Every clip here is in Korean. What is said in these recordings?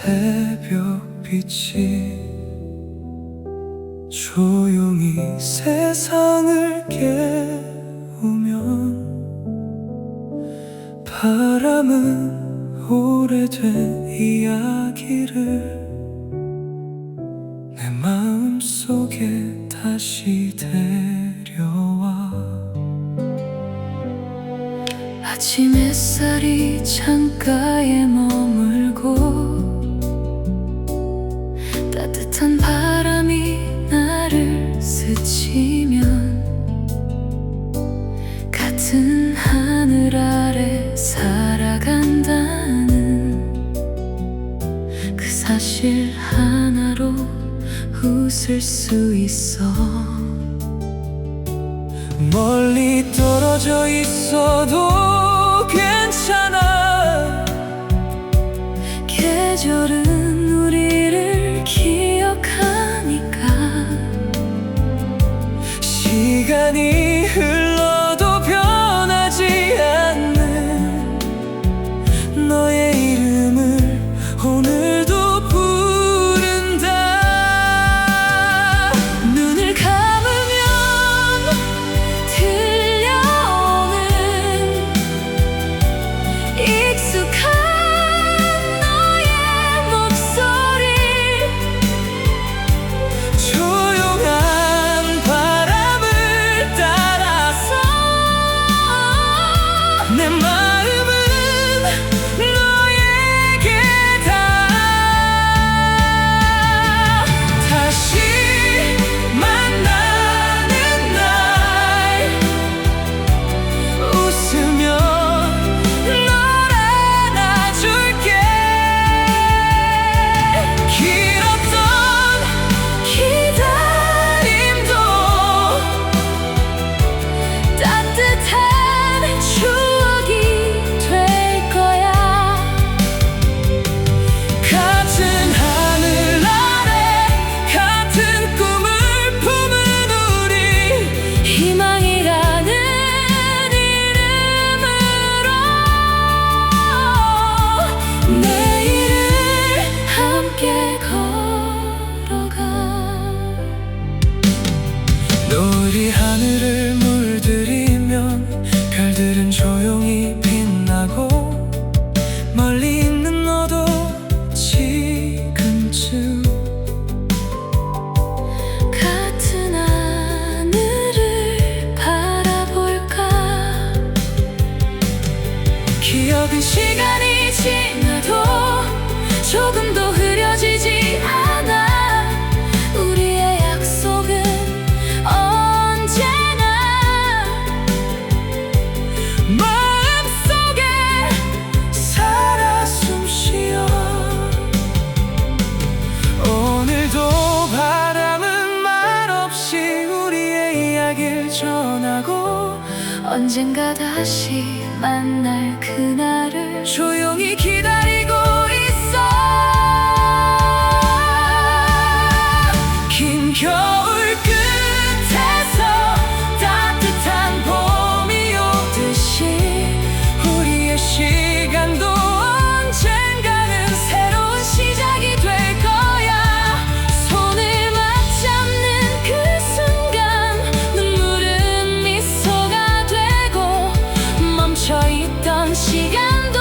새벽빛이 조용히 세상을 깨우면 바람은 오래된 이야기를 내 마음속에 다시 데려와. 아침 햇살이 창가에 머물고 따뜻한 바람이 나를 스치면 같은 하늘 아래 살아간다는 그 사실 하나로 웃을 수 있어. 멀리 떨어져 있어도 괜찮아. 계절은 우리를 기억하니까. 시간이 흘러도 변하지 않는 너의 이름을 오늘도 부른다. 눈을 감으면 들려오는 익숙한 너의 목소리. 조용한 바람을 따라서 내 마음은 너에게 닿아. 다시 만나는 날 웃으며 널 안아줄게. 길었던 기다림도 따뜻한 추억이 될 거야. 같은 하늘 아래 같은 꿈을 품은 우리, 희망이라는 이름으로 내일을 함께 걸어가. 노을이 하늘을 물들이면 별들은 조용히 빛나고 멀리 있는 너도 지금쯤 같은 하늘을 바라볼까. 기억은 시간이 지나도 조금도 흐려지지 않아. 우리의 약속은 언제나 마음속에 살아 숨쉬어. 오늘도 바람은 말없이 우리의 이야기를 전하고 언젠가 다시 만날 그날을 조용히 기다리고 있어. 긴 겨울 끝에서 따뜻한 봄이 오듯이 우리의 시간도 언젠가는 새로운 시작이 될 거야. 손을 맞잡는 그 순간 눈물은 미소가 되고 멈춰있던 시간도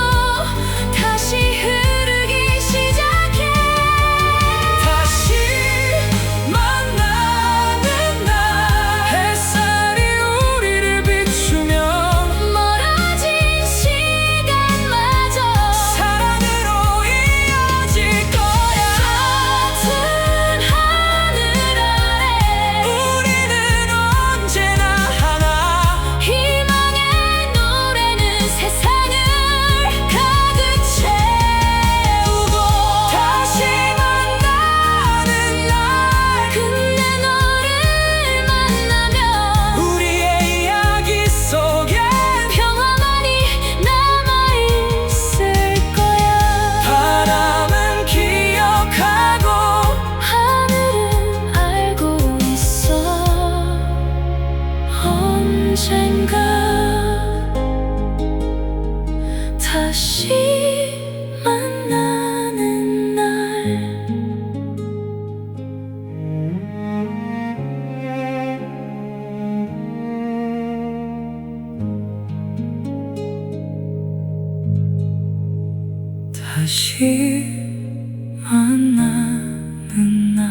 만나는 날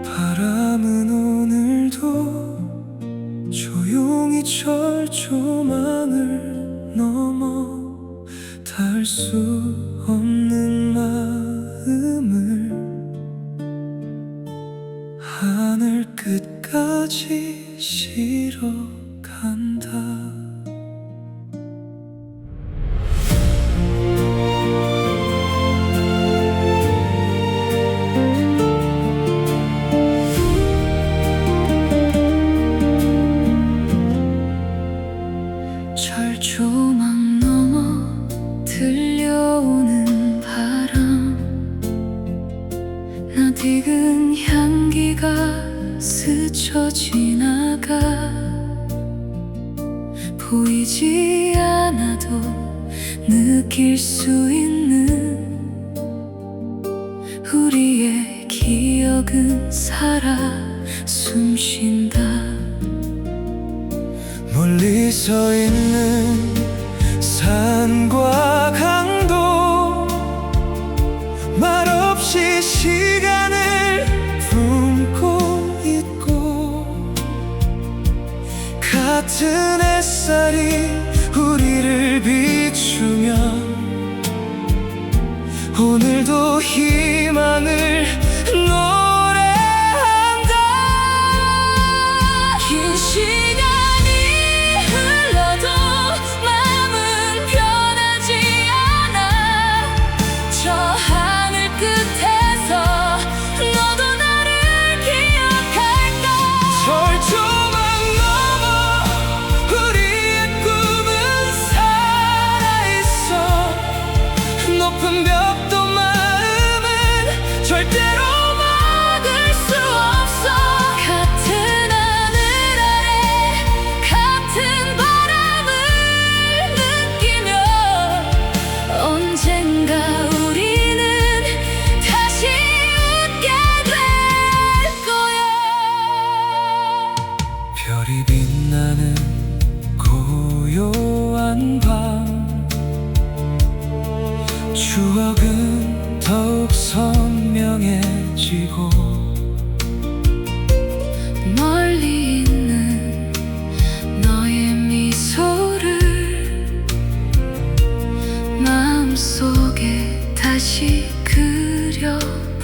바람은 오늘도 조용히 철조망을 넘어 닿을 수 없는 마음을 하늘 끝까지 실어 간다. 철조망 넘어 들려오는 바람, 낯익은 향기가 스쳐 지나가 보이지 않아도 느낄 수 있는 우리의 기억은 살아 숨쉰다. 멀리 서 있는 산과 강도 말없이 시간을 품고 있고 같은 햇살이 우리를 비추면 오늘도 희망을 노래한다. 긴 시간이 흘러도 마음은 변하지 않아. 저 하늘 끝에서 너도 나를 기억할까. 철조망 넘어 우리의 꿈은 살아있어. 높은 벽도 마음은 절대로 막을 수 없어. 같은 하늘 아래 같은 바람을 느끼며 언젠가 우리는 다시 웃게 될 거야. 별이 빛나는 고요한 밤, 추억은 더욱 선명해지고 멀리 있는 너의 미소를 마음속에 다시 그려본다.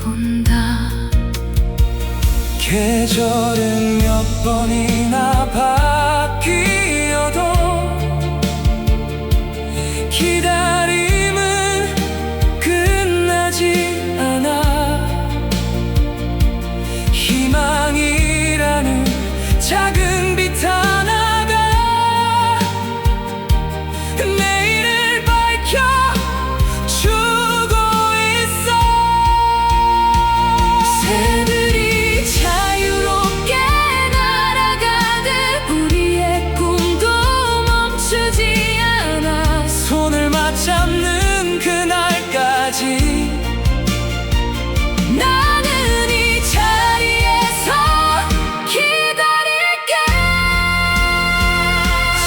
계절은 몇 번이나 바뀌어도 기다림은 끝나지 않아. 희망이라는 작은 빛 하나가 내일을 밝혀주고 있어. 새들이 자유롭게 날아가듯 우리의 꿈도 멈추지 않아. 손을 맞잡는 그날까지 나는 이 자리에서 기다릴게.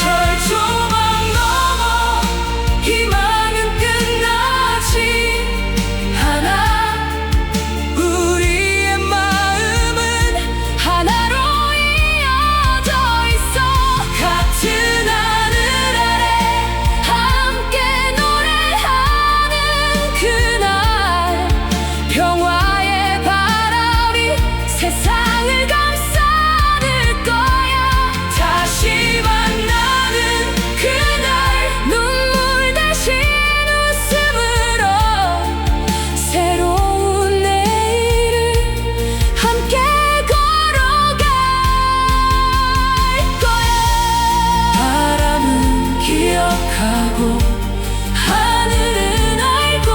철조망 넘어 희망은 끝나지 않아. 우리의 마음은 하나로 이어져 있어. 같은 하늘 아래 함께 노래하는 그날, 평화의 바람이 세상을 감싸는 거야. 다시 만나는 그날, 눈물 대신 웃음으로 새로운 내일을 함께 걸어갈 거야. 바람은 기억하고 하늘은 알고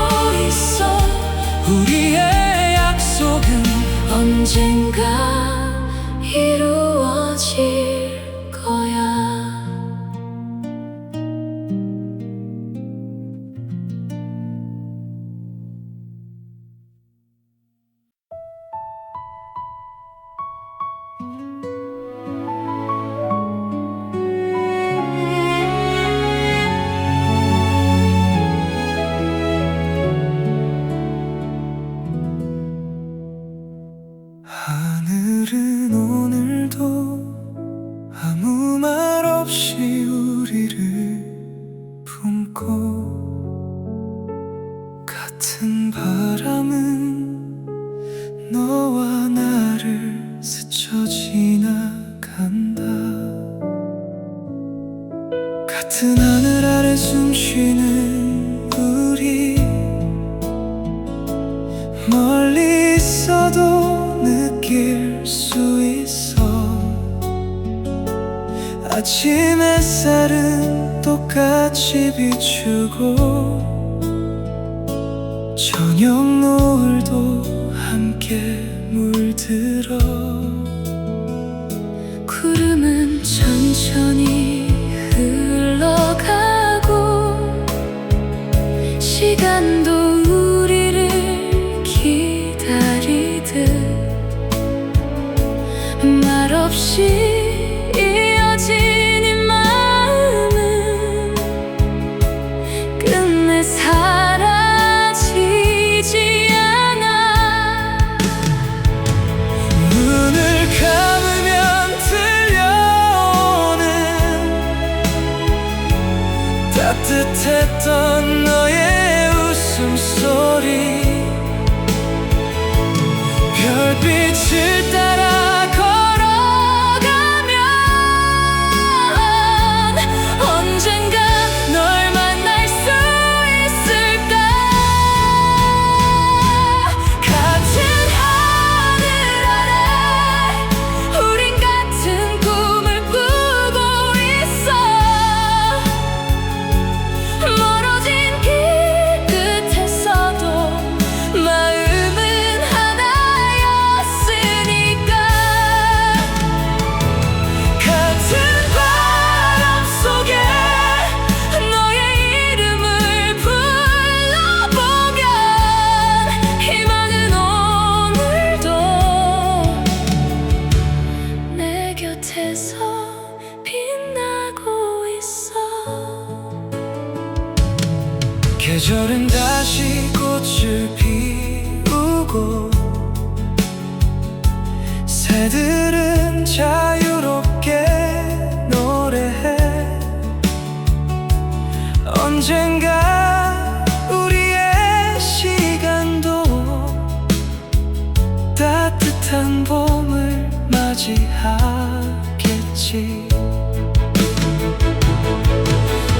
있어. 우리의 약속은 언젠가 이루 이루어질 거야. 같은 바람은 너와 나를 스쳐 지나간다. 같은 하늘 아래 숨쉬는 우리, 멀리 있어도 느낄 수 있어. 아침 햇살은 똑같이 비추고 저녁 노을도 함께 물들어. 구름은 천천히 흘러가고 시간도 우리를 기다리듯 말없이 이어진 이 마음은 끝내 사라지지 않아. 눈을 감으면 들려오는 따뜻했던 너의 웃음소리, 별빛을 따라 걸어가면 언젠가 널 만날 수 있을까. 같은 하늘 아래 우린 같은 꿈을 꾸고 있어. 멀어진 길 끝에서도 마음은 하나였으니까. 같은 바람 속에 너의 이름을 불러보면 희망은 오늘도 내 곁에서 빛나고 있어. 계절은 다시 꽃을 피우고 새들은 자유롭게 노래해. 언젠가 우리의 시간도 따뜻한 봄을 맞이하겠지.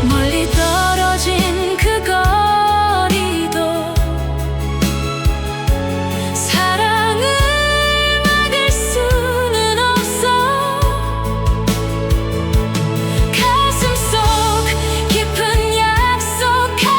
멀리 떨어진 그 거리도 사랑을 막을 수는 없어. 가슴 속 깊은 약속하지만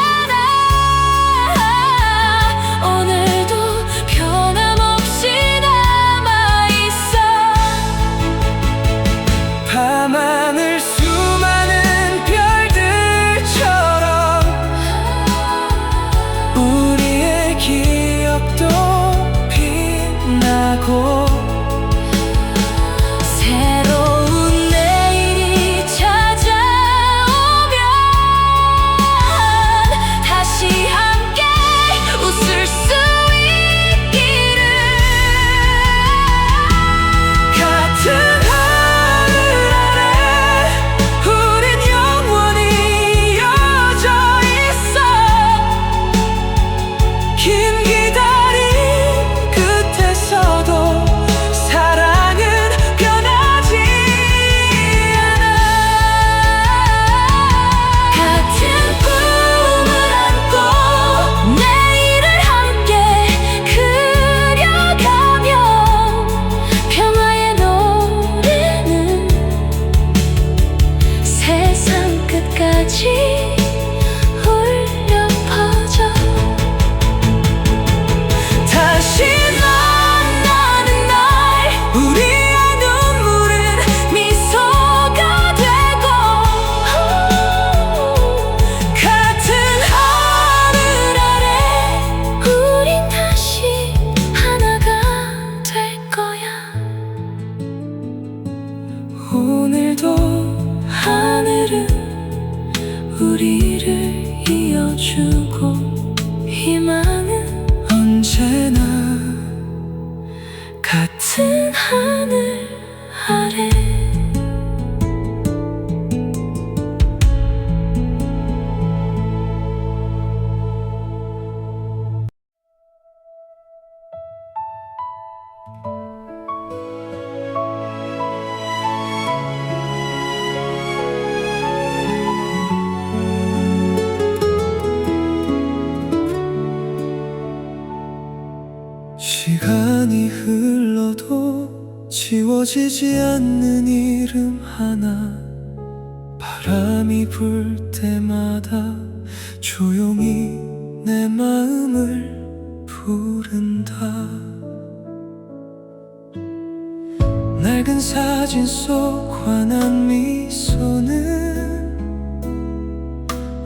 지워지지 않는 이름 하나, 바람이 불 때마다 조용히 내 마음을 부른다. 낡은 사진 속 환한 미소는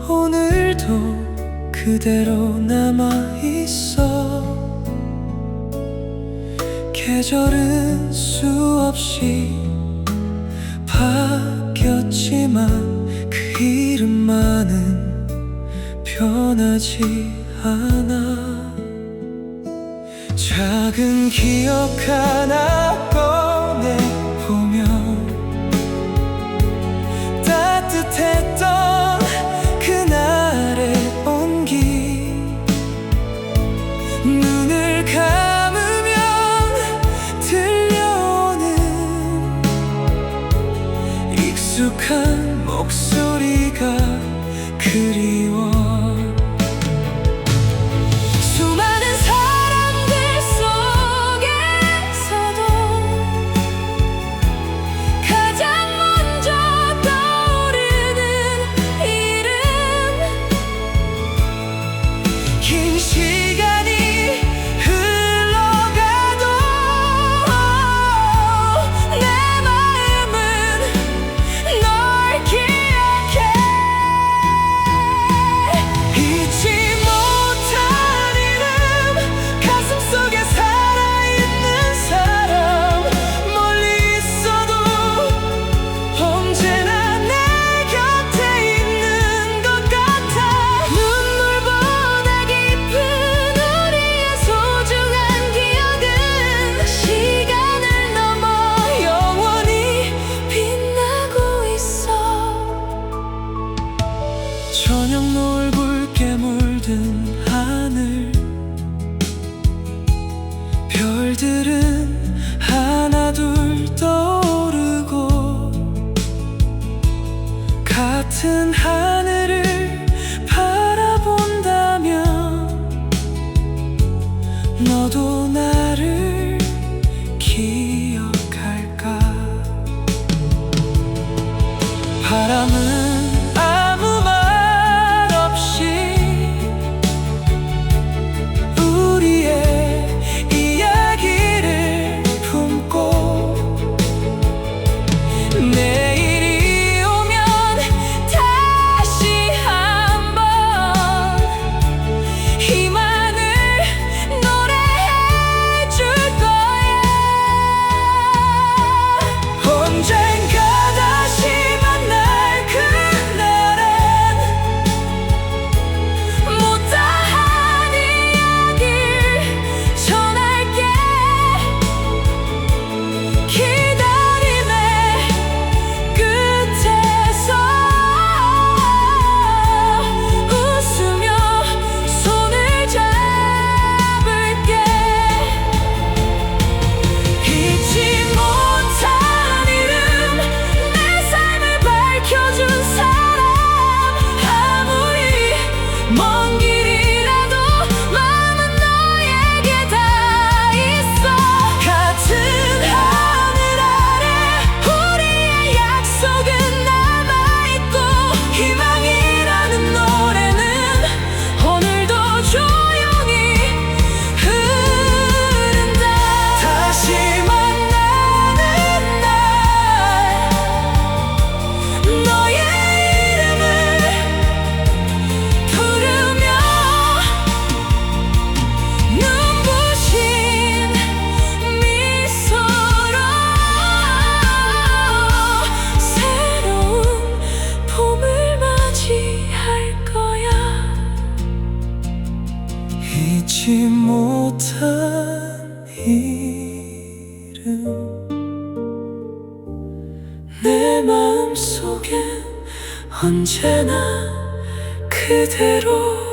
오늘도 그대로 남아있어. 계절은 수없이 바뀌었지만 그 이름만은 변하지 않아. 작은 기억 하나 꺼내보면 따뜻했던 그날의 온기, 눈을 감으면 들려오는 익숙한 목소리가 그리워. 수많은 사람들 속에서도 가장 먼저 떠오르는 이름, 긴 시간이 흘러가도 내 마음은 널 기억해. 잊지 못한 이름, 가슴속에 살아있는 사람, 멀리 있어도 언제나 내 곁에 있는 것 같아. 눈물보다 깊은 우리의 소중한 기억은 시간을 넘어 영원히 빛나고 있어. 저녁 노을 붉게 물든 하늘, 별들은 하나둘 떠오르고, 같은 하늘을 바라본다면 너도 나를 기억할까. 바람은 아무 말 없이 우리의 이야기를 품고, 내일이 오면 다시 한번 희망을 노래해줄 거야. 언젠가 다시 만날 그날엔 못다한 이야기를 전할게. 기다림의 끝에서 웃으며 손을 잡을게. 잊지 못한 이름, 내 삶을 밝혀준 사람, 아무리 먼 길이라도 마음은 너에게 다 있어. 같은 하늘 아래 우리의 약속은 남아있고, 희망이라는 노래는 오늘도 조용히 흐른다. 다시 만나는 날 너의 이름을 부르며 눈부신 미소로 새로운 봄을 맞이할 거야. 잊지 못한 이름, 내 마음속엔 언제나 그대로.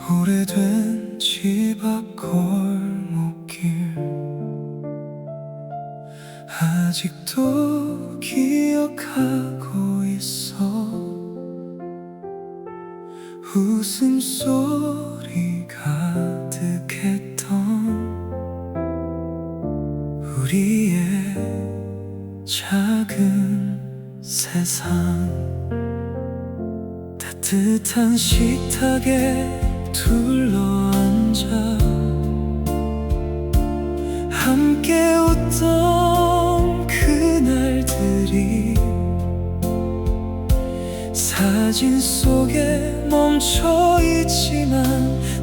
오래된 집 앞 골 세상 따뜻한 식탁에 둘러앉아 함께 웃던 그날들이 사진 속에 멈춰 있지만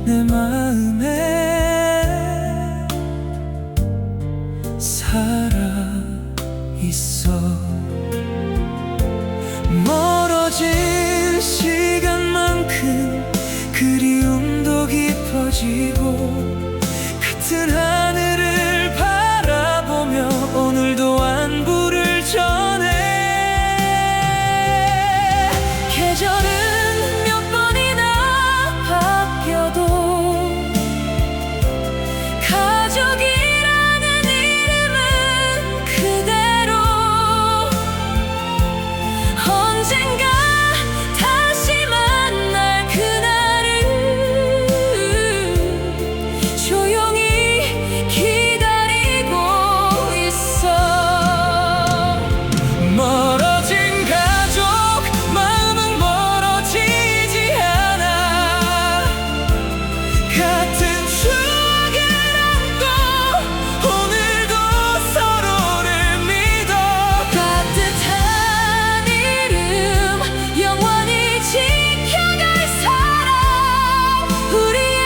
내 마음에 살아 있어. 멀어진 시간만큼 그리움도 깊어지고 같은 하늘을 바라보며 오늘도 안부를 전해. 계절은 몇 번이나 바뀌어도 가족이라는 이름은 그대로. 언젠가 다시 만날 그날을 조용히 기다리고 있어. 멀어진 가족 마음은 멀어지지 않아. 같은 추억을 안고 오늘도 서로를 믿어. 따뜻한 이름 영원히 지켜갈 사람. 우리의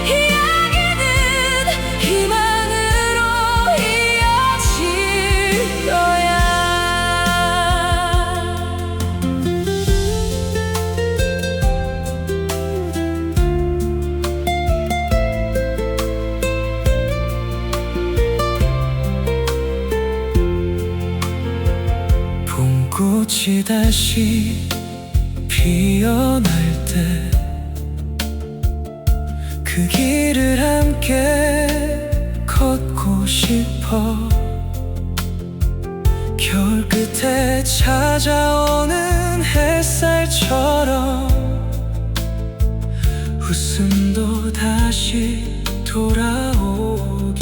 이야기는 희망으로 이어질 거야. 봄꽃이 다시 피어날 때 그 길을 함께 걷고 싶어. 겨울 끝에 찾아오는 햇살처럼 웃음도 다시 돌아오겠지.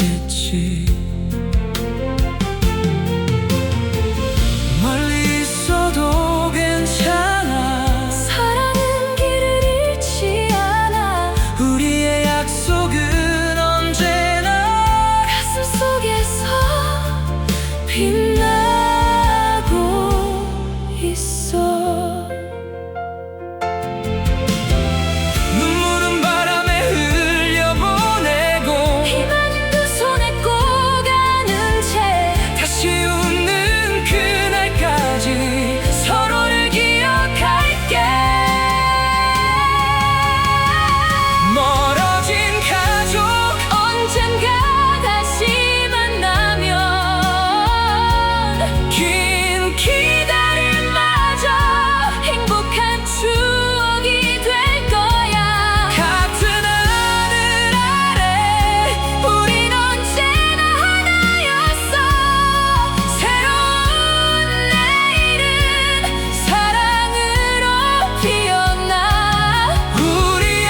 멀리 있어도 괜찮아. 사랑은 길을 잃지 않아. 우리의 약속은 언제나 가슴 속에서 빛나고 있어. 눈물은 바람에 흘려보내고 희망은 두 손에 꼭 안은 채 다시 웃는 그날까지 서로를 기억할게. 멀어진 가족 언젠가 다시 만나면 긴 기다림마저 행복한 추억이 될 거야. 같은 하늘 아래 우린 언제나 하나였어. 새로운 내일은 사랑으로 피어나. 우리의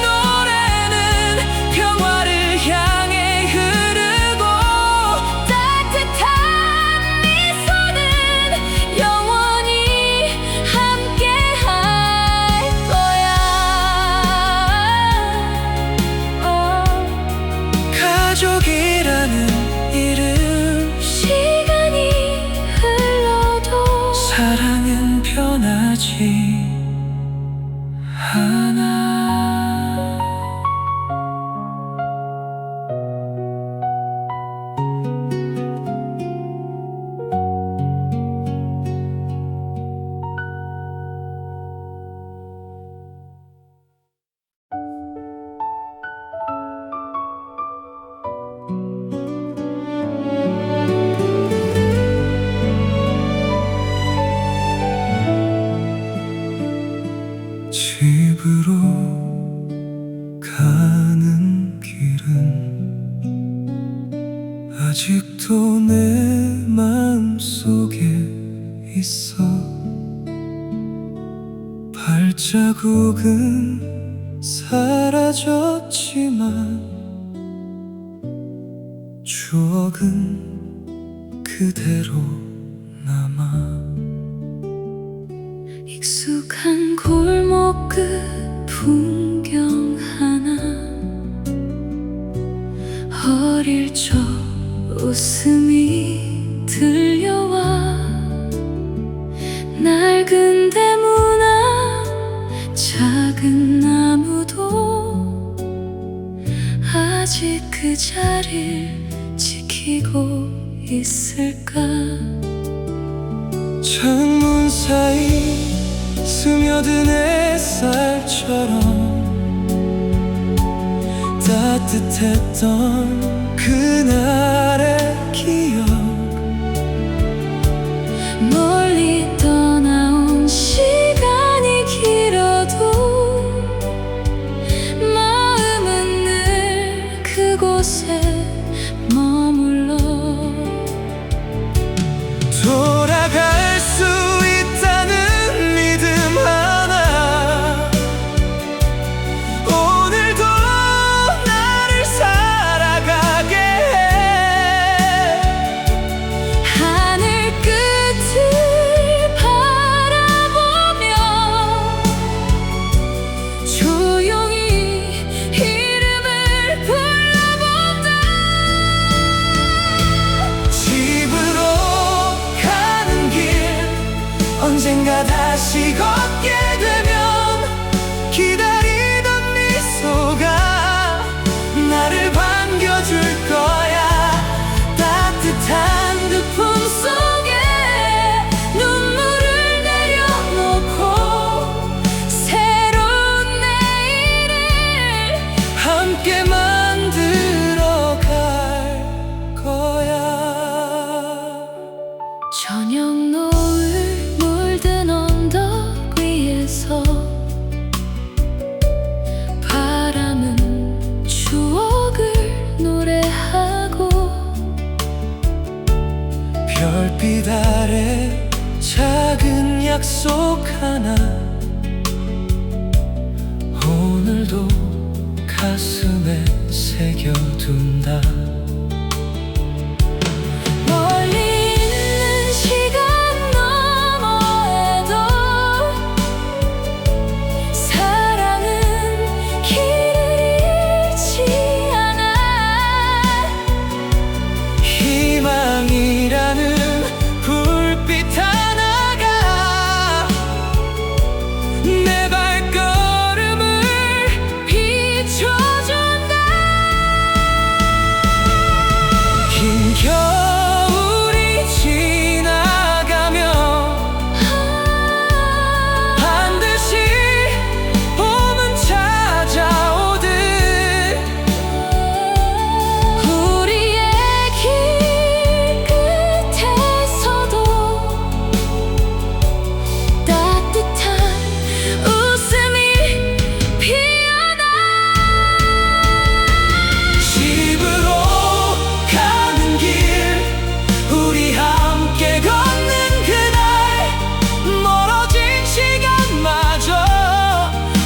노래는 평화를 향해 흐르고 따뜻한 미소는 영원히 함께 할 거야. 가족이라는 이름 시간이 흘러도 사랑은 변하지 않아. 집으로 가는 길은 아직도 내 마음속에 있어. 발자국은 사라졌지만 추억은 그대로 남아. 익숙한 골목 끝 풍경 하나 어릴 적 웃음이 들려와 낡은 대문 앞 작은 나무도 아직 그 자리를 지키고 있을까. 창문 사이 스며든 햇살처럼 따뜻했던 그날의 기억 멀리 떠나온 시간이 길어도 마음은 늘 그곳에 머물러 돌아갈 수 있다는 믿음 하나 오늘도 나를 살아가게 해. 하늘 끝을 바라보며 조용히 이름을 불러본다. 집으로 가는 길 언젠가 다시 걷게 되면 기다리던 미소가 나를 반겨줄 거야. 따뜻한 그 품속에 눈물을 내려놓고 새로운 내일을 함께 만들어 갈 거야. 저녁 노을 물든 언덕 위에서 바람은 추억을 노래하고 별빛 아래 작은 약속 하나 오늘도 가슴에 새겨둔다. 멀리 있는 시간 너머에도 사랑은 길을 잃지 않아. 희망이라는 불빛 하나가 내 발걸음을 비춰준다. 긴 겨울이 지나가며 반드시 봄은 찾아오듯 우리의 길 끝에서도 따뜻한 웃음이 피어나. 집으로 가는 길 우리 함께 걷는 그날 멀어진 시간마저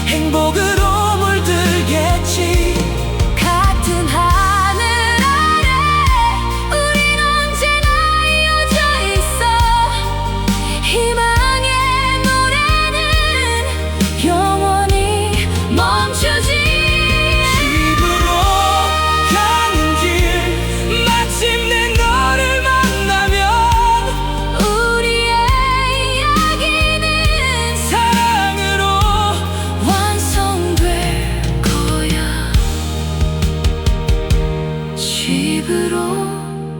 행복으로 물들겠지. 같은 하늘 아래 우린 언제나 이어져 있어. 희망의 노래는 영원히 멈추지. 집으로 가는 길 마침내 너를 만나면 우리의 이야기는 사랑으로 완성될 거야. 집으로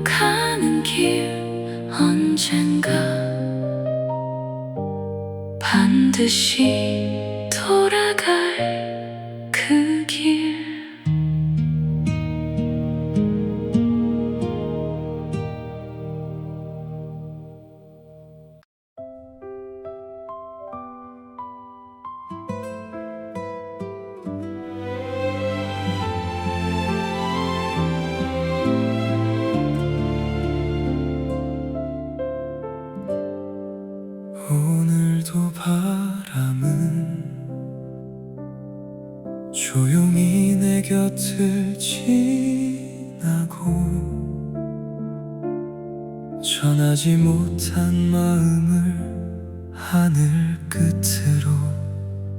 가는 길 언젠가 반드시 돌아갈 그 길. 오늘도 바람은 조용히 내 곁을 지나고 전하지 못한 마음을 하늘 끝으로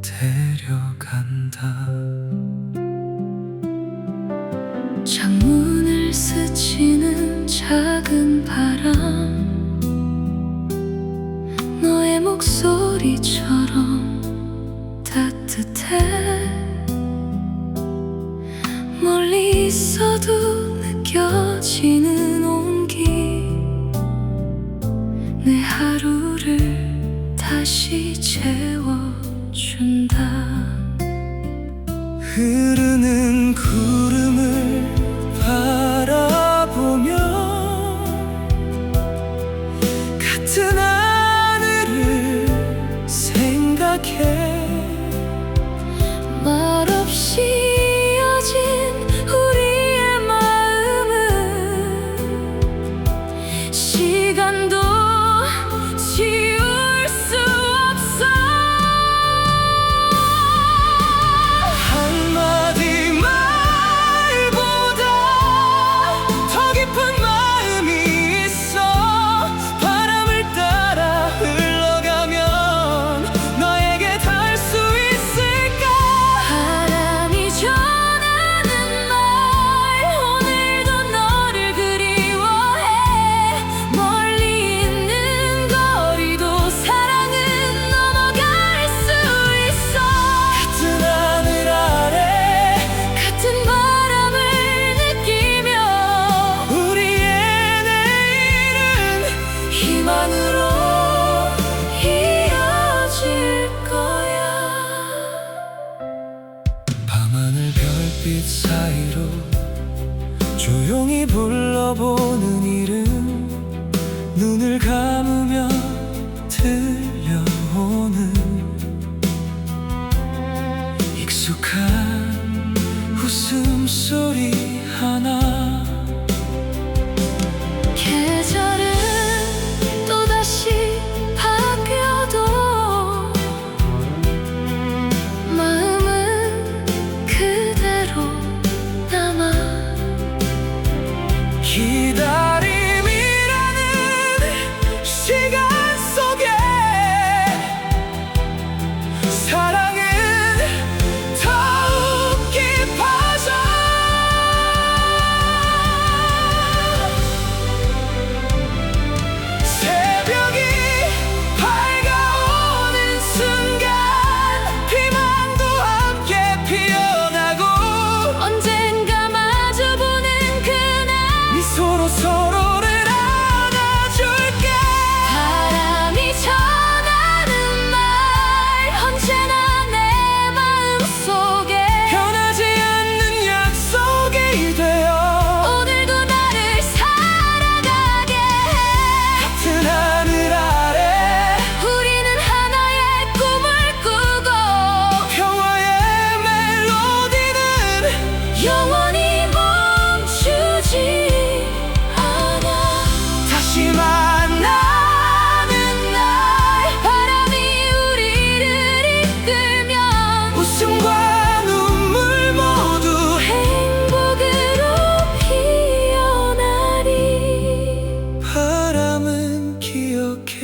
데려간다. 창문을 스치는 작은 바람, 너의 목소리처럼 따뜻해. 멀리 있어도 느껴지는 온기, 내 하루를 다시 채워준다. 흐르는 구름을 바라보며 같은 하늘을 생각해. 말없이 이어진 우리의 마음은 시간도 지울 수 없어. 한마디 말보다 더 깊은 마음이 있어. 바람을 따라 흘러가면 너에게 닿을 수 있을까? 바람이 전하는 말, 오늘도 너를 그리워해. 멀리 있는 거리도 사랑은 넘어갈 수 있어. 같은 하늘 아래 같은 바람을 느끼며 우리의 내일은 희망으로 이어질 거야. 밤하늘 별빛 사이로 조용히 불러보는 이름, 눈을 감으며 들려오는 익숙한 웃음소리 하나. 계절은 또다시 바뀌어도 마음은 그대로 남아. 기다림이라는 시간 속에 사랑은 더욱 깊어져. 새벽이 밝아오는 순간 희망도 함께 피어나고 언젠가 마주보는 그날 미소로 서로를 안아줄게. 바람이 전하는 말, 언제나 내 마음속에 변하지 않는 약속이 되어 오늘도 나를 살아가게 해. 같은 하늘 아래 우리는 하나의 꿈을 꾸고 평화의 멜로디는 영원히 멈추지 않아. 다시 만나는 날 바람이 우리를 이끌면 웃음과 눈물 모두 행복으로 피어나리. 바람은 기억해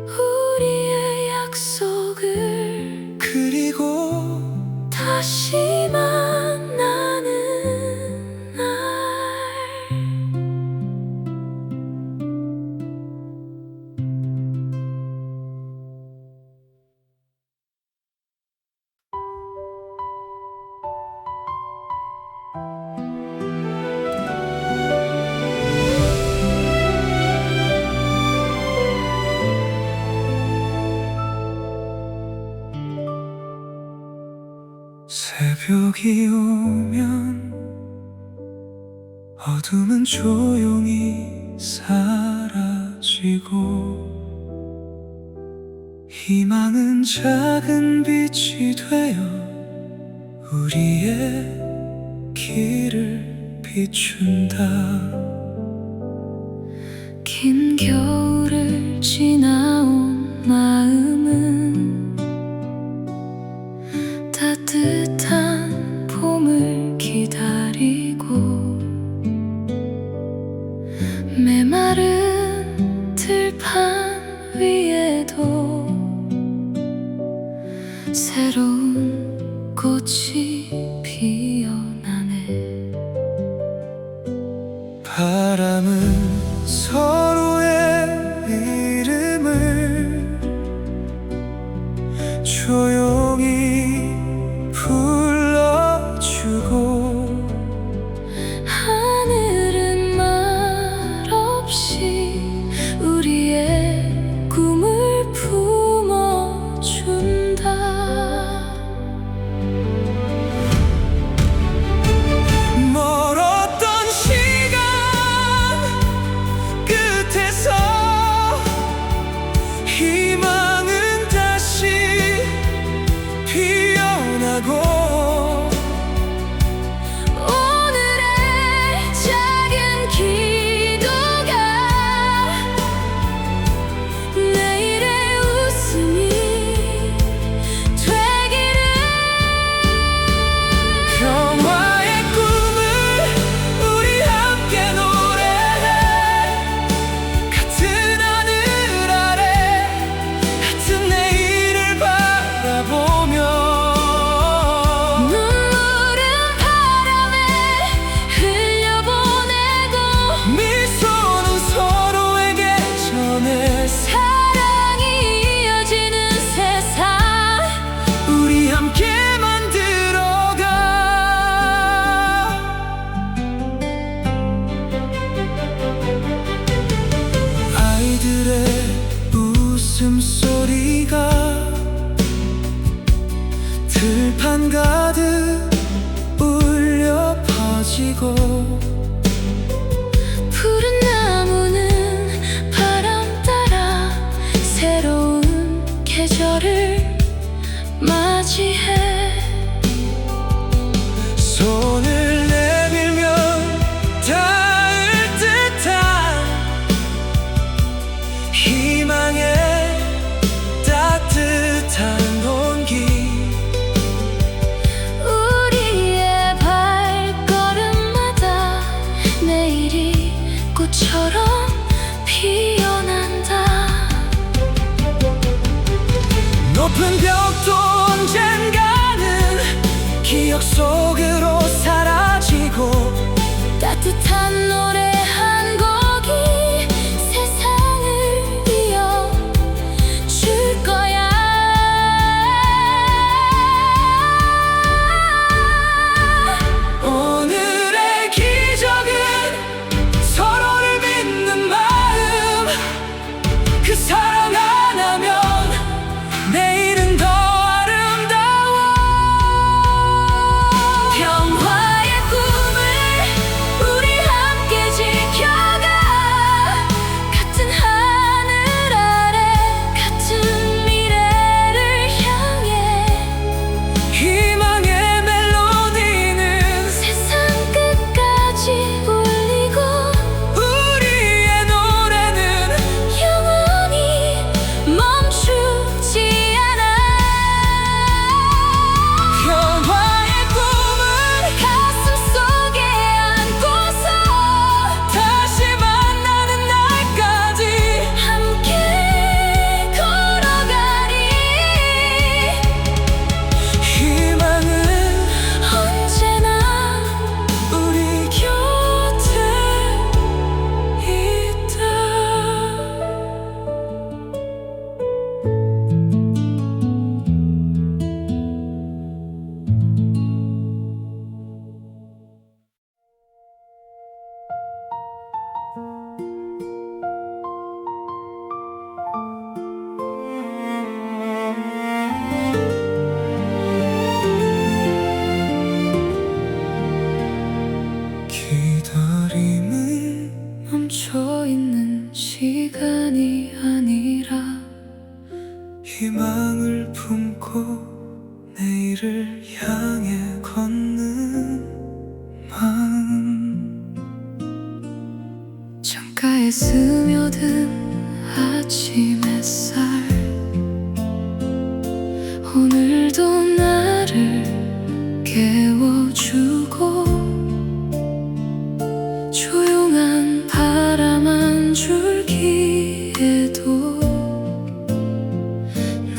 우리의 약속을 그리고 다시 만나는 날. 새벽이 오면 어둠은 조용히 사라지고 희망은 작은 빛이 되어 우리의 길을 비춘다. 긴 겨울을 지나온 마음은 따뜻한 봄을 기다리고 메마른 들판 위에도 새로운 꽃이 피어나네. 바람은 서로의 이름을 조용히 불러주고, 하늘은 말없이 우리의 꿈을 품어준다. 멀었던 시간 끝에서 희망은 다시 피어나고, 오늘의 작은 기도가 내일의 웃음이 되기를. 평화의 꿈을 우리 함께 노래해. 같은 하늘 아래 같은 내일을 바라보며, 눈물은 바람에 흘려보내고, 미소는 서로에게 전해. 사랑이 이어지는 세상 우리 함께 만들어가. 아이들의 웃음소리가 들판 가득 울려 퍼지고, 푸른 나무는 바람 따라 새로운 계절을 맞이해. 손을 내밀면 닿을 듯한 희망의 따뜻한 온기. 우리의 발걸음마다 내일이 꽃처럼 피어난다. 높은 벽도 언젠가는 기억 속으로 사라지고, 따뜻한 노래 한 곡이 세상을 이어줄 거야. 오늘의 기적은 서로를 믿는 마음. 그 사랑 하나면 내일은 더 아름다워. 평화의 꿈을 우리 함께 지켜가. 같은 하늘 아래 같은 미래를 향해. 희망의 멜로디는 세상 끝까지 울리고, 우리의 노래는 영원히 멈추지 않아. 평화의 꿈을 가슴 속에 안고서 다시 만나는 날까지 함께 걸어가리. 희망은 언제나 우리 곁에 있다. 기다림은 멈춰있는 시간이 아니라 희망을 품고 내일을 향해 걷는 마음. 창가에 스며든 아침 햇살, 오늘도 나를 깨워주고, 조용한 바람 한 줄기에도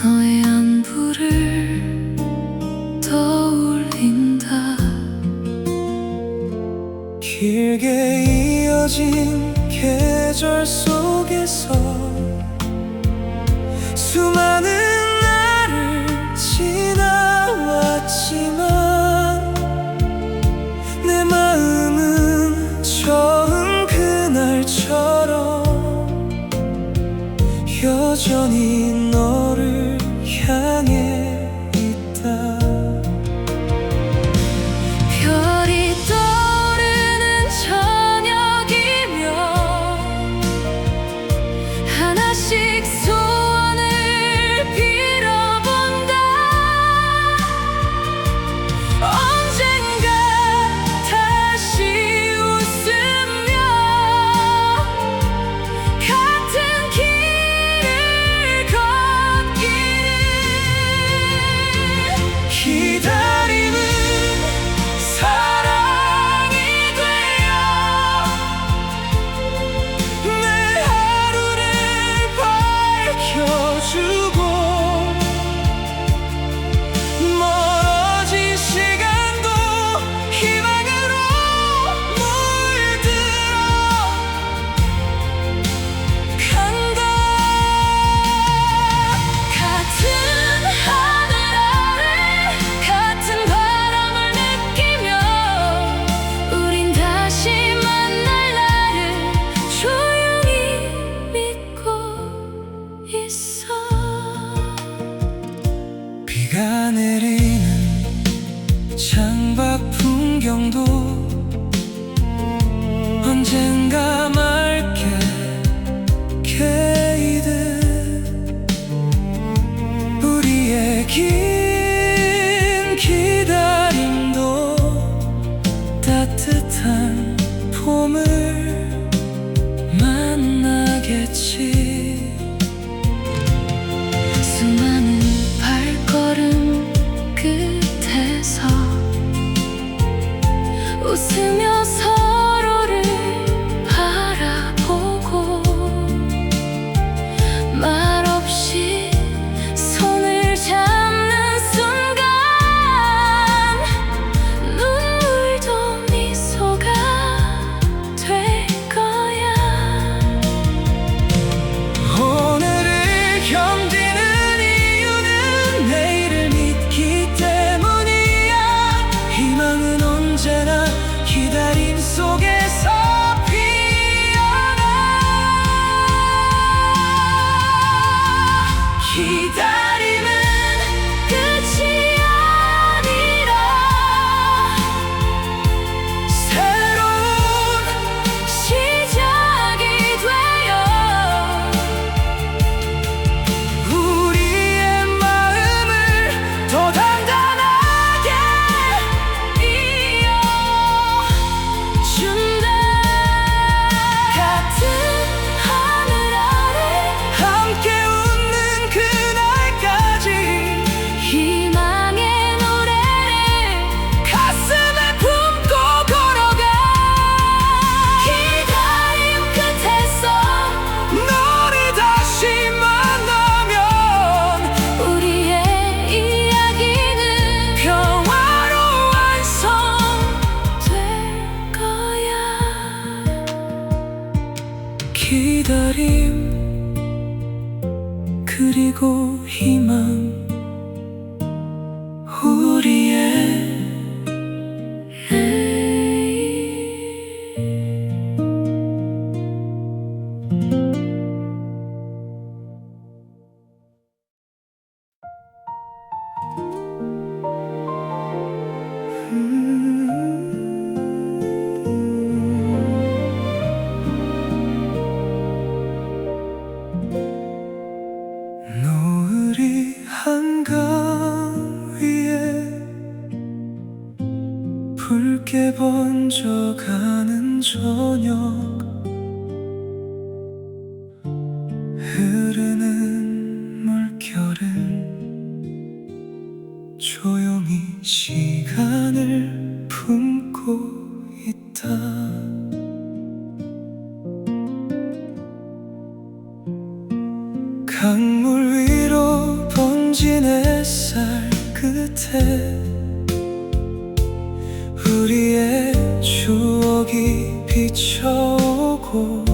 너의 안부를 마음이 너를 향해 있다. 별이 떠오르는 저녁이면 하나씩 소원을 빌어본다. 언젠가 다시 웃으며 같은 길을 걷기를. 기다림은 사랑이 되어 내 하루를 밝혀주고 멀어진 시간도 희망으로 물들어 간다. 같은 하늘 아래 같은 바람을 느끼며 우린 다시 만날 날을 조용히 믿고 있어. 비가 내리는 창밖 풍경도 언젠가 맑게 개이듯 우리의 긴 기다림도 따뜻한 봄을 만나겠지. 수많은 발걸음 끝에서 웃으며 서로를 바라보고 말없이 손을 잡는 순간 눈물도 미소가 될 거야. 오늘을 견디는 이유는 내일을 믿기 때문이야. 희망은 언제나 기다림 속에서 피어나. 기다림은 끝이 아니라 새로운 시작이 되어 우리의 마음을 더 단단하게 이어준다. 같은 하늘 아래 함께 웃는 그날까지 희망의 노래를 가슴에 품고 걸어가. 기다림 끝에서 너를 다시 만나면 우리의 이야기는 평화로 완성될 거야. 기다림 그리고 희망 우리의 노을이 한강 위에 붉게 번져가는 저녁 흐르는 물결은 조용히 시간을 품고 있다. 강물 위로 번진 햇살 끝에 우리의 추억이 비춰오고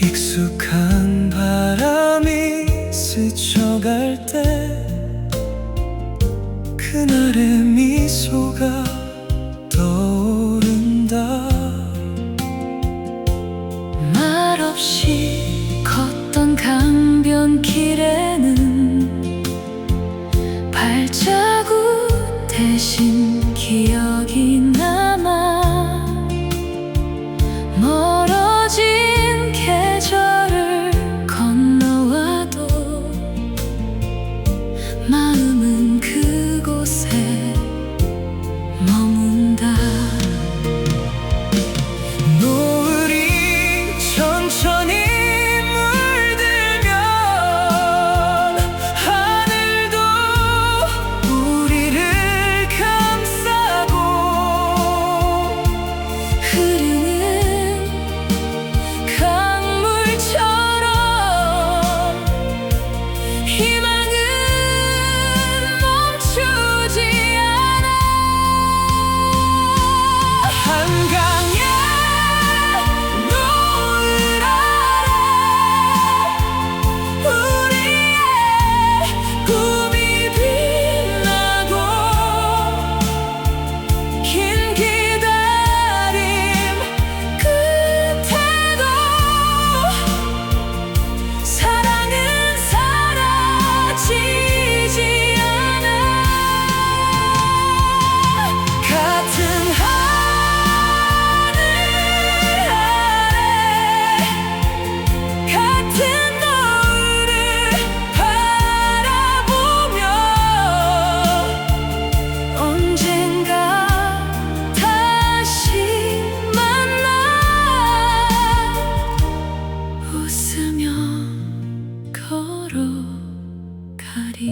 익숙한 바람이 스쳐갈 때 그날의 미소가 떠오른다. 말없이 걷던 걷던 길에는 발자국 대신 기억이 남아. 멀어진 계절을 건너와도 마음은 그곳에 머문다. 노을이 천천히 물들면 하늘도 우리를 감싸고 흐르는 강물처럼 희망은 멈추지 않아. 한강의 노을 아래 우리의 꿈이 빛나고 긴 기다림 끝에도 사랑은 사라지지 않아. 같은 하늘 아래 같은 노을을 바라보며 언젠가 다시 만나 웃으며 걸어가리.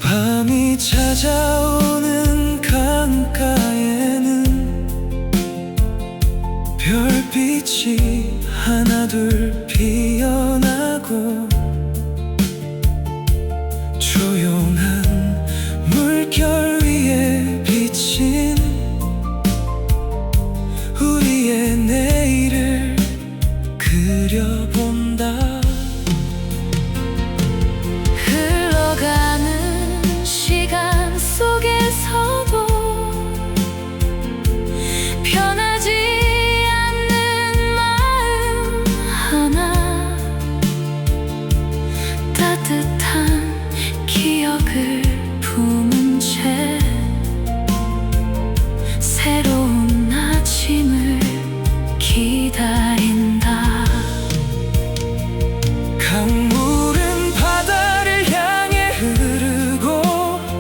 밤이 찾아오는 강가에는 별빛이 하나둘 피어나고 조용한 물결 위에 비친 우리의 내일을 그려본다. 흘러가는 시간 속에서도 변하지 않는 마음 하나. 따뜻한 기억을 품은 채 새로운 아침을 기다린다. 강물은 바다를 향해 흐르고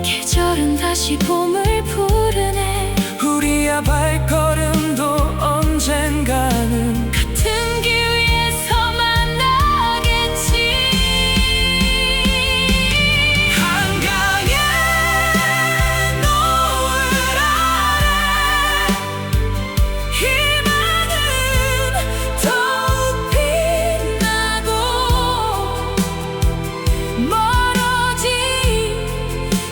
계절은 다시 봄을 부르네. 우리의 발걸음도 언젠가는 같은 길 위에서 만나겠지. 한강의 노을 아래 희망은 더욱 빛나고 멀어진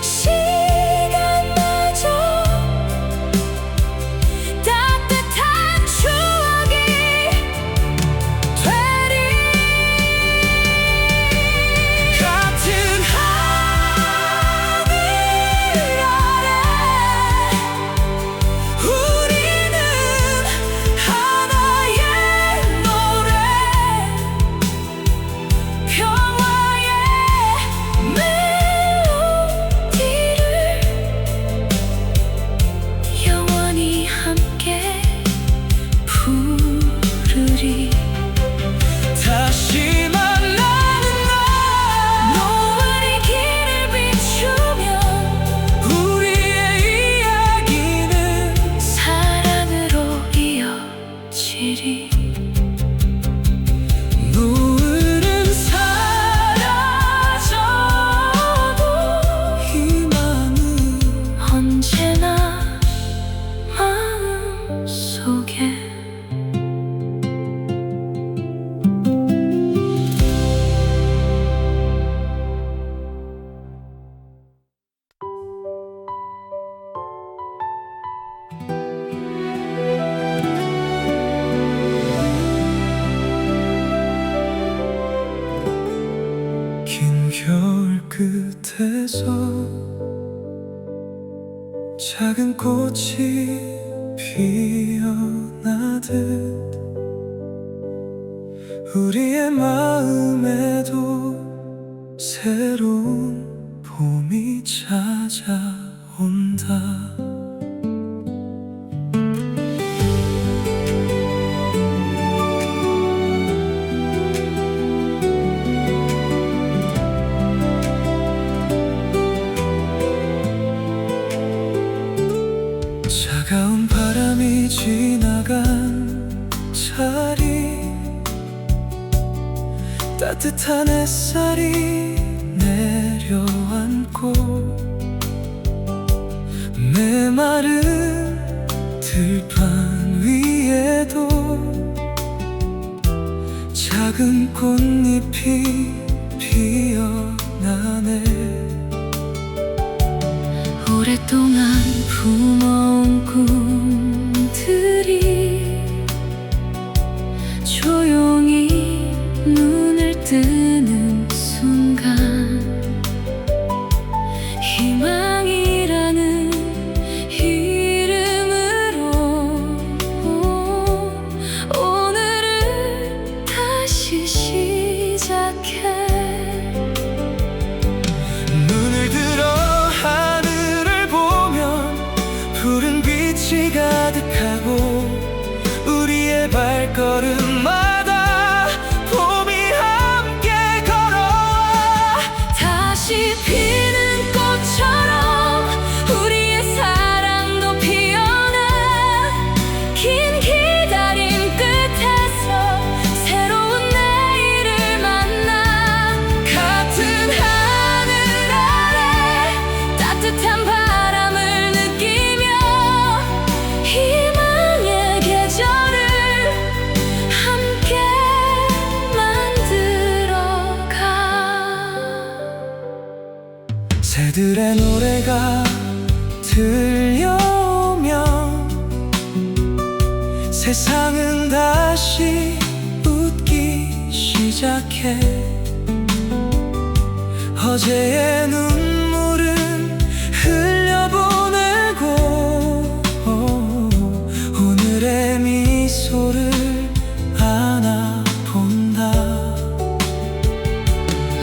시간마저 따뜻한 추억이 되리. 같은 하늘 아래 우리는 하나의 노래 평화의 멜로디를 영원히 함께 부르리. 다시 만나는 날 노을이 길을 비추며 우리의 이야기는 사랑으로 이어지리. 노을은 사라져도 희망은 언제나 마음속에. 긴 겨울 끝에서 작은 꽃이 피어나듯 우리의 마음에도 새로운 봄이 찾아온다. 차가운 바람이 지나간 자리, 따뜻한 햇살이 내려앉고 메마른 들판 위에도 작은 꽃잎이 피어나네. 오랫동안 품어온 꿈들이 조용히 눈을 뜨는 순간, 희망이라는 이름으로 오늘을 다시 시작해. 눈을 들어 하늘을 보면 푸른 빛이 가득하고 우리의 발걸음마다 봄이 함께 걸어와. 다시 피는 꽃처럼 우리의 사랑도 피어나. 긴 기다림 끝에서 새로운 내일을 만나. 같은 하늘 아래 따뜻한 바람을 느끼며 희망의 계절을 함께 만들어가. 새들의 노래가 들려오면 세상은 다시 웃기 시작해. 어제의 눈물은 흘려보내고 오늘의 미소를 안아본다.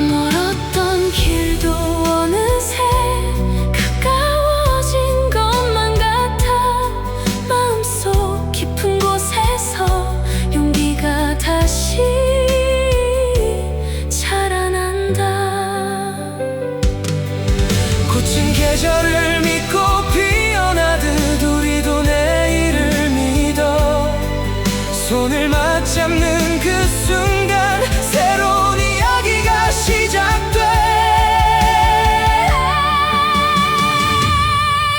멀었던 길도 어느새 가까워진 것만 같아. 마음속 깊은 곳에서 용기가 다시 자라난다. 꽃은 계절을 믿고 피어나듯 우리도 내일을 믿어. 손을 맞잡는 그 순간 새로운 이야기가 시작돼.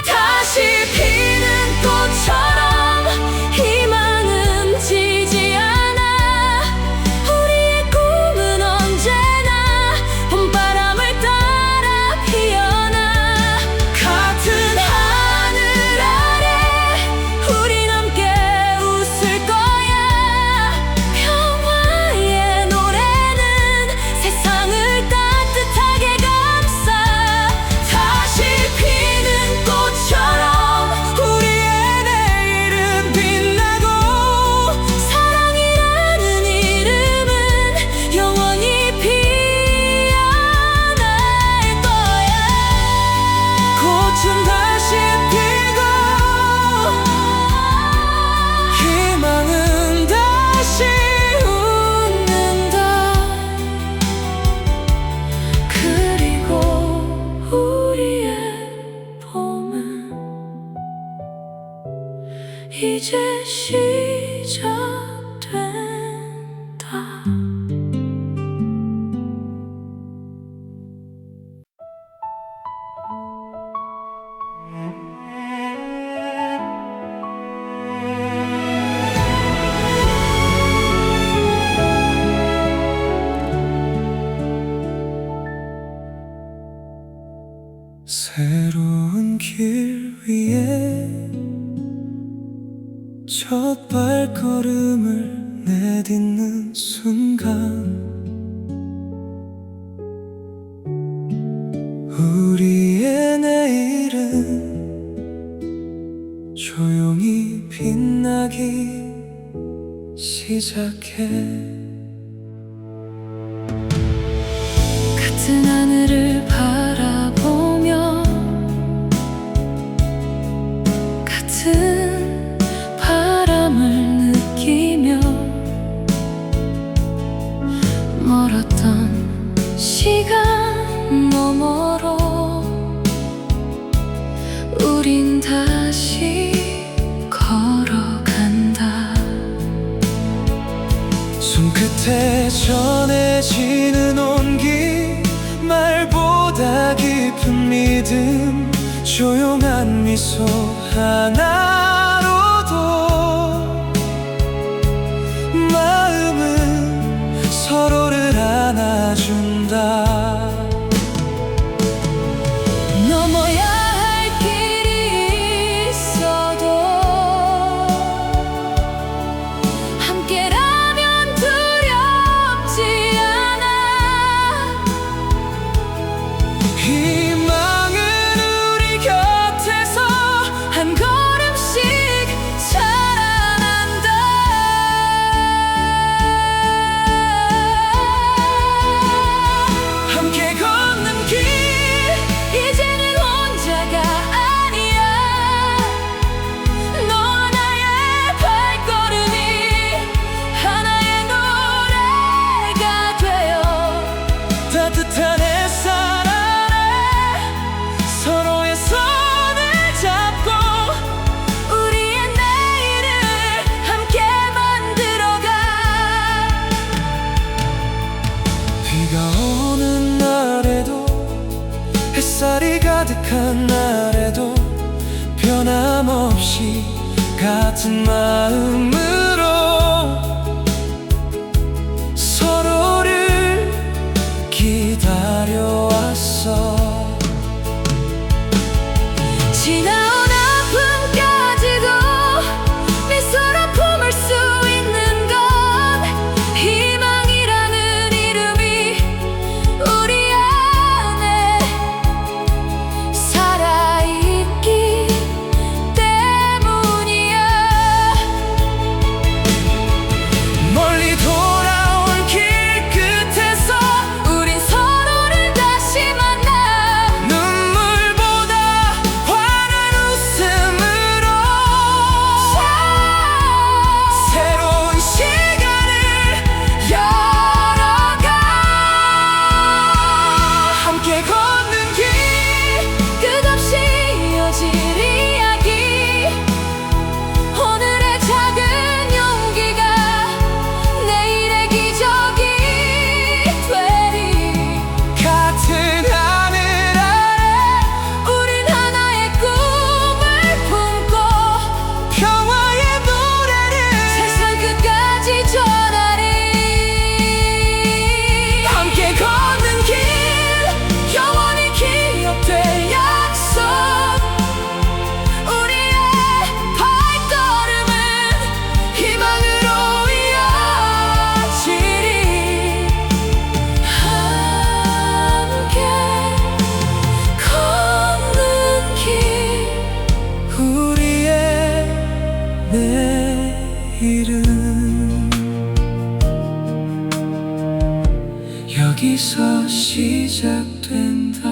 다시 피는 꽃처럼 희망은 지지 않아. 우리의 꿈은 언제나 봄바람을 따라 피어나. 같은 하늘 아래 우린 함께 웃을 거야. 평화의 노래는 세상을 따뜻하게 감싸. 다시 피는 꽃처럼 우리의 내일은 빛나고 사랑이라는 이름은 영원히 피어날 거야. 꽃은 다시 피고 희망은 다시 웃는다. 그리고 우리의 봄은 이제 시작된다. 새로운 길 위에 첫 발걸음을 내딛는 순간 우리의 내일은 조용히 빛나기 시작해. 멀었던 시간 너머로 우린 다시 걸어간다. 손끝에 전해지는 온기, 말보다 깊은 믿음, 조용한 미소 하나로도 마음은 서로를 안아준다. 넘어야 할 길이 있어도 함께라면 두렵지 않아. 희망은 우리 곁에서 한 걸음씩 자라난다. 함께 걷는 길, 이제는 혼자가 아니야. 너와 나의 발걸음이 하나의 노래가 되어 따뜻한 햇살 아래 서로의 손을 잡고 우리의 내일을 함께 만들어가. 비가 오는 날에도 햇살이 가득한 날에도 변함없이 같은 마음으로 서로를 기다려왔어. 지나온 아픔까지도 미소로 품을 수 있는 건 희망이라는 이름이 우리 안에 살아있기 때문이야. 멀리 돌아온 길 끝에서 우린 서로를 다시 만나. 눈물보다 환한 웃음으로 새로운 시간을 열어가. 함께 걷는 길, 끝없이 이어질 이야기. 오늘의 작은 용기가 내일의 기적이 되리. 같은 하늘 아래 우린 하나의 꿈을 품고 평화의 노래를 세상 끝까지 전하리. 함께 걷는 길, 영원히 기억될 약속. 우리의 발걸음은 희망으로 이어지리. 함께 걷는 길. 우리의 내일은 여기서 시작된다.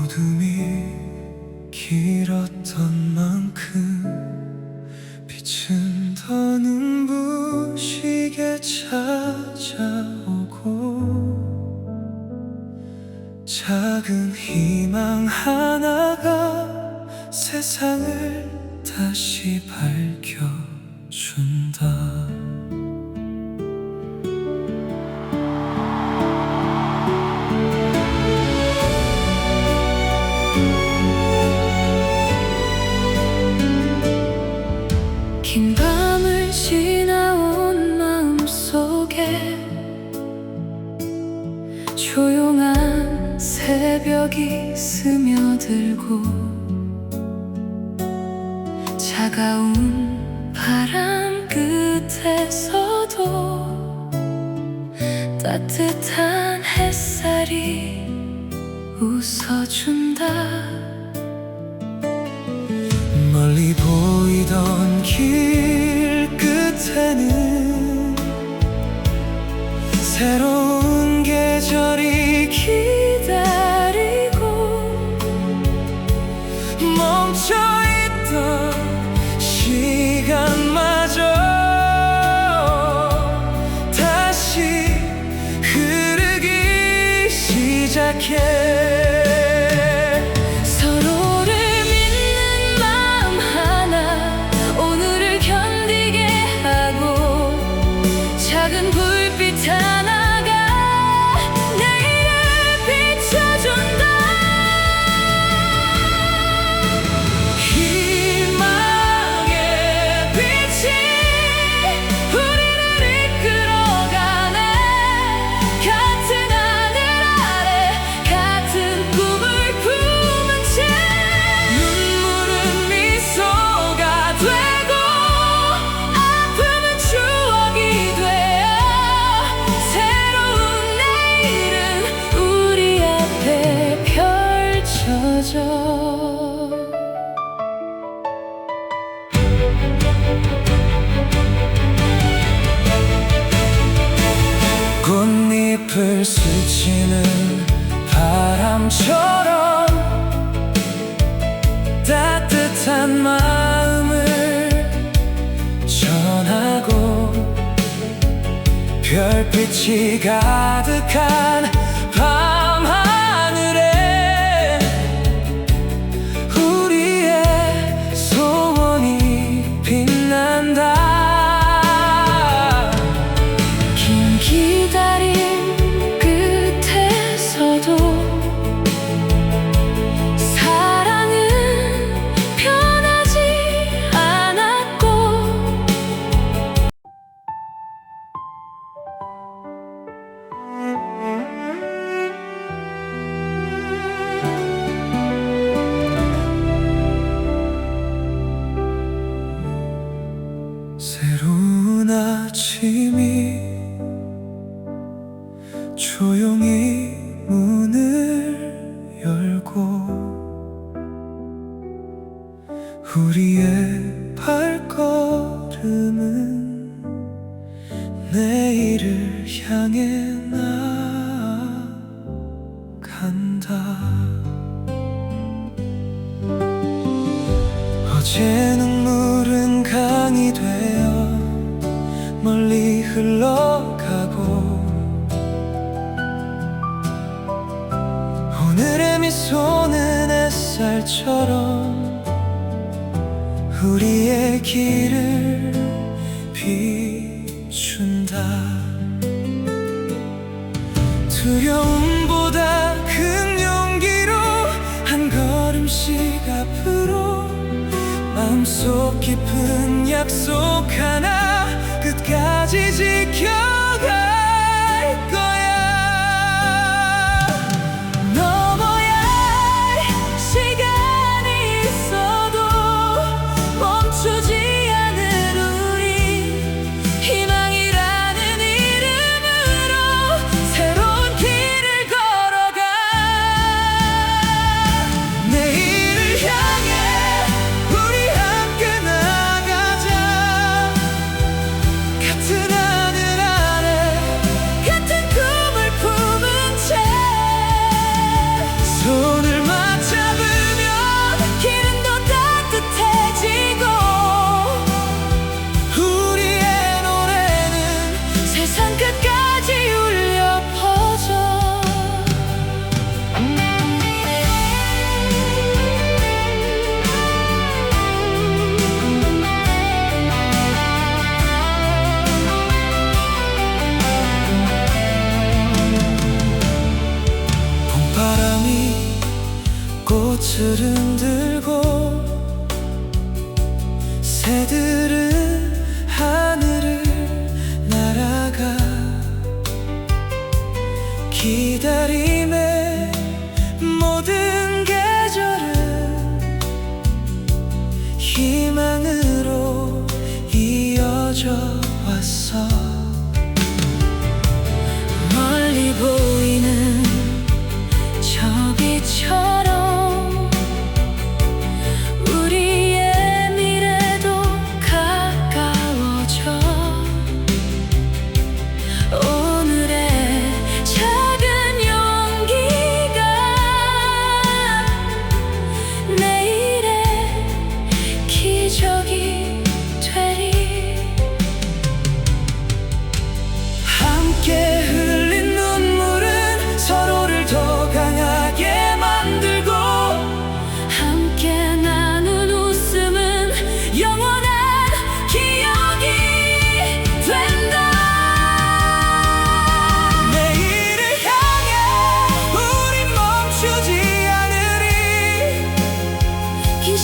어둠이 길었던 만큼 빛은 더 눈부시게 찾아오고 작은 희망 하나가 세상을 다시 밝혀준다. 긴 밤을 지나온 마음속에 조용한 새벽이 스며들고 차가운 바람 끝에서도 따뜻한 햇살이 웃어준다. 길 끝에는 새로운 계절이 기다리고 멈춰있던 시간마저 다시 흐르기 시작해. 서로를 믿는 마음 하나 오늘을 견디게 하고 작은 불빛 하나가 내일을 비춰준다. 희망의 빛이 우리를 이끌어가네. 같은 하늘 아래 같은 꿈을 품은 채 눈물은 미소가 되고 아픔은 추억이 되어 새로운 내일은 우리 앞에 펼쳐져. 꽃잎을 스치는 바람처럼 따뜻한 마음을 전하고 별빛이 가득한 밤하늘에 우리의 소원이 빛난다. 긴 기다림 끝에서도 사랑은 변하지 않았고 새로운 아침이 조용히 문을 열고 우리의 발걸음은 내일을 향해 나간다. 어제 눈물은 강이 되어 멀리 흘러가고 오늘의 미소는 햇살처럼 우리의 길을 비춘다. 두려움보다 큰 용기로 한 걸음씩 앞으로 마음속 깊은 약속 하나 끝까지 지켜갈 거야. 넘어야 할 시간이 있어도 멈추지 않을 우리 희망이라는 이름으로 새로운 길을 걸어가. 내일을 향해 우리 함께 나가자. 같은 하늘 아래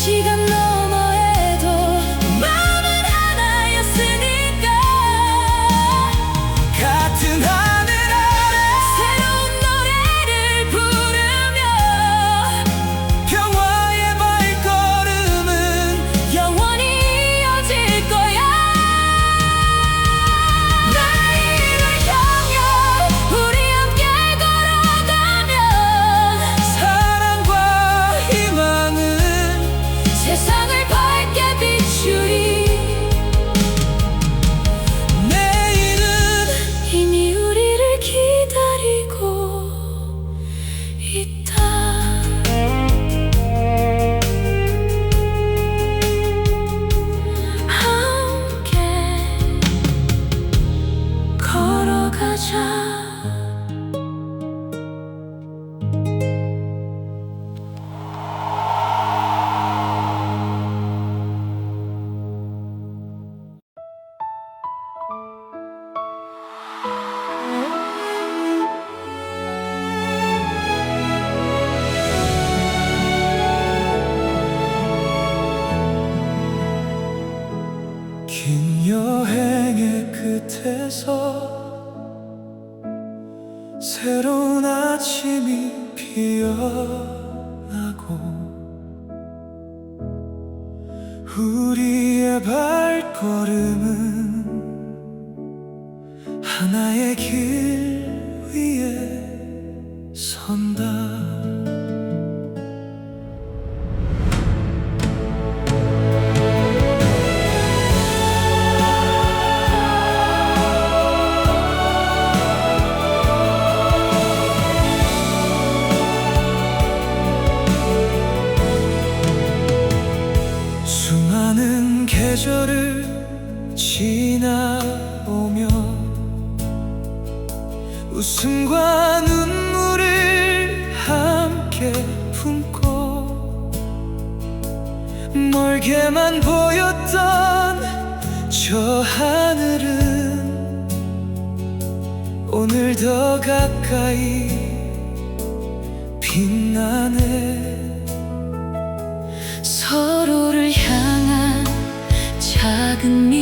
시간 너머에도 마음은 하나였으니까 같은 하늘 아래 새로운 노래를 부르며 평화의 발걸음은 영원히 이어질 거야. 내일을 향해 우리 함께 걸어가면 사랑과 희망은 세상을 밝게 비추리. 내일은 이미 우리를 기다리고 있다. 함께 걸어가자. 긴 여행의 끝에서 새로운 아침이 피어나고 우리의 발걸음은 하나의 길 위에 선다. 수많은 계절을 지나오며 웃음과 눈물을 함께 품고 멀게만 보였던 저 하늘은 오늘 더 가까이 빛나네. 서로를 향한 작은